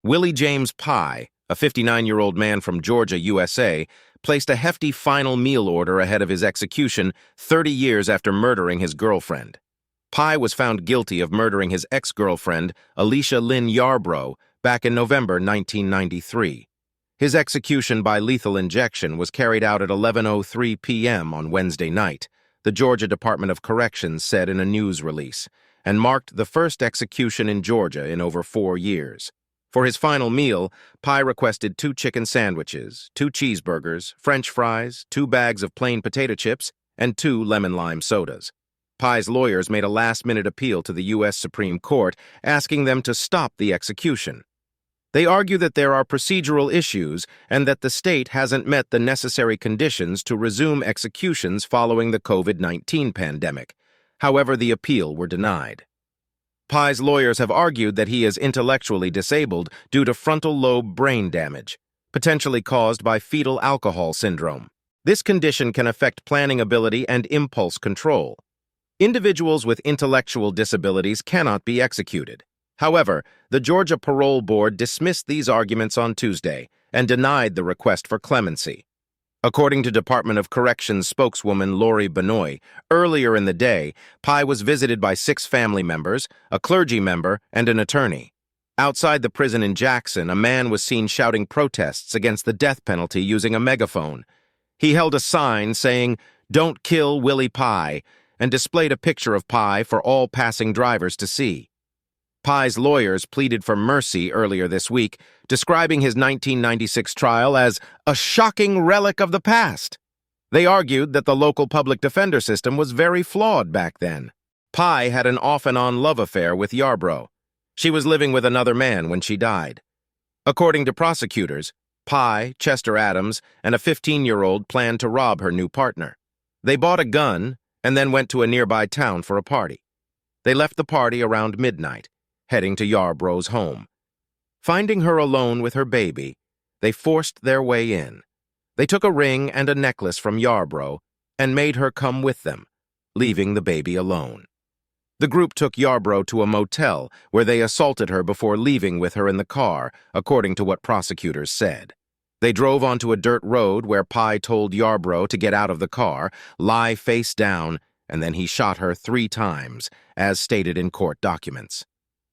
Willie James Pye, a 59-year-old man from Georgia, USA, placed a hefty final meal order ahead of his execution 30 years after murdering his girlfriend. Pye was found guilty of murdering his ex-girlfriend, Alicia Lynn Yarbrough, back in November 1993. His execution by lethal injection was carried out at 11:03 p.m. on Wednesday night, the Georgia Department of Corrections said in a news release, and marked the first execution in Georgia in over 4 years. For his final meal, Pye requested 2 chicken sandwiches, 2 cheeseburgers, French fries, 2 bags of plain potato chips, and 2 lemon-lime sodas. Pye's lawyers made a last-minute appeal to the U.S. Supreme Court, asking them to stop the execution. They argue that there are procedural issues and that the state hasn't met the necessary conditions to resume executions following the COVID-19 pandemic. However, the appeal were denied. Pye's lawyers have argued that he is intellectually disabled due to frontal lobe brain damage, potentially caused by fetal alcohol syndrome. This condition can affect planning ability and impulse control. Individuals with intellectual disabilities cannot be executed. However, the Georgia Parole Board dismissed these arguments on Tuesday and denied the request for clemency. According to Department of Corrections spokeswoman Lori Benoit, earlier in the day, Pye was visited by 6 family members, a clergy member, and an attorney. Outside the prison in Jackson, a man was seen shouting protests against the death penalty using a megaphone. He held a sign saying, "Don't kill Willie Pye," and displayed a picture of Pye for all passing drivers to see. Pye's lawyers pleaded for mercy earlier this week, describing his 1996 trial as a shocking relic of the past. They argued that the local public defender system was very flawed back then. Pye had an off-and-on love affair with Yarbrough. She was living with another man when she died. According to prosecutors, Pye, Chester Adams, and a 15-year-old planned to rob her new partner. They bought a gun and then went to a nearby town for a party. They left the party around midnight, heading to Yarbrough's home. Finding her alone with her baby, they forced their way in. They took a ring and a necklace from Yarbrough and made her come with them, leaving the baby alone. The group took Yarbrough to a motel where they assaulted her before leaving with her in the car, according to what prosecutors said. They drove onto a dirt road where Pye told Yarbrough to get out of the car, lie face down, and then he shot her 3 times, as stated in court documents.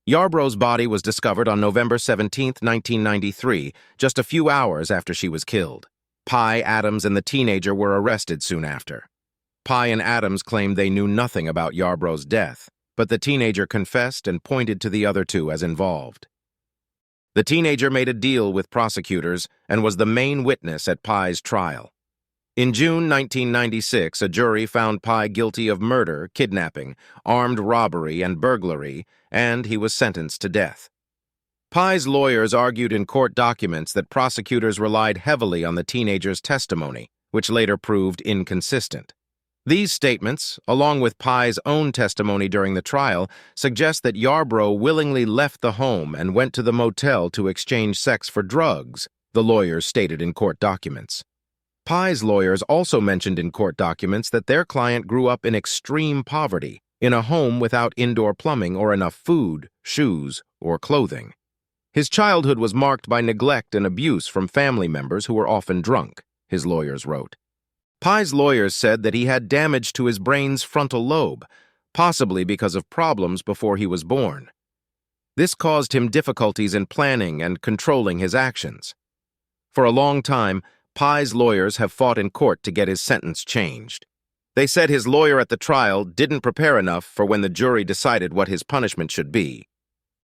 Yarbrough's body was discovered on November 17, 1993, just a few hours after she was killed. Pye, Adams, and the teenager were arrested soon after. Pye and Adams claimed they knew nothing about Yarbrough's death, but the teenager confessed and pointed to the other 2 as involved. The teenager made a deal with prosecutors and was the main witness at Pye's trial. In June 1996, a jury found Pye guilty of murder, kidnapping, armed robbery, and burglary, and he was sentenced to death. Pye's lawyers argued in court documents that prosecutors relied heavily on the teenager's testimony, which later proved inconsistent. These statements, along with Pye's own testimony during the trial, suggest that Yarbrough willingly left the home and went to the motel to exchange sex for drugs, the lawyers stated in court documents. Pye's lawyers also mentioned in court documents that their client grew up in extreme poverty, in a home without indoor plumbing or enough food, shoes, or clothing. His childhood was marked by neglect and abuse from family members who were often drunk, his lawyers wrote. Pye's lawyers said that he had damage to his brain's frontal lobe, possibly because of problems before he was born. This caused him difficulties in planning and controlling his actions. For a long time, Pye's lawyers have fought in court to get his sentence changed. They said his lawyer at the trial didn't prepare enough for when the jury decided what his punishment should be.